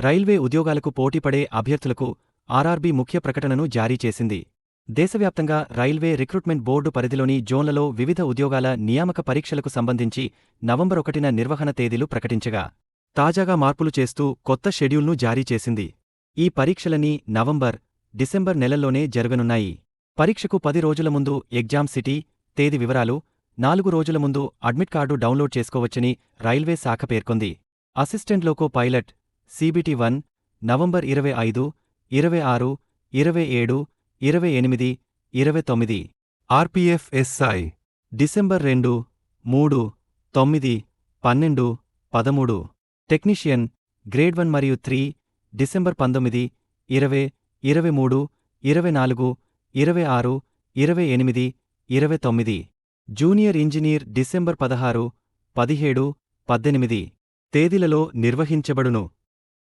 Railway ఉద్యోగాలకు పోటీపడే అభ్యర్థులకు RRB ముఖ్య ప్రకటనను జారీ చేసింది. దేశవ్యాప్తంగా రైల్వే రిక్రూట్మెంట్ బోర్డు పరిధిలోని జోన్లలో వివిధ ఉద్యోగాల నియామక పరీక్షలకు సంబంధించి నవంబర్ 1న నిర్వహణ తేదీలు ప్రకటించగా, తాజాగా మార్పులు చేస్తూ కొత్త షెడ్యూల్ను జారీ చేసింది. ఈ పరీక్షలన్నీ నవంబర్, డిసెంబర్ నెలల్లోనే జరగనున్నాయి. పరీక్షకు 10 రోజుల ముందు ఎగ్జామ్ సిటీ, తేదీ వివరాలు, 4 రోజుల ముందు అడ్మిట్ కార్డు డౌన్లోడ్ చేసుకోవచ్చని రైల్వే శాఖ పేర్కొంది. Assistant loco pilot, CBT-1, November 25, 26, 27, 28, 29. RPF SI, December 2, 3, 9, 12, 13. Technician, grade 1 మరియు 3, డిసెంబర్ 19, 20, 23, 24, 26, 28, 29. జూనియర్ ఇంజనీర్ డిసెంబర్ 16, 17, 18 తేదీలలో నిర్వహించబడును.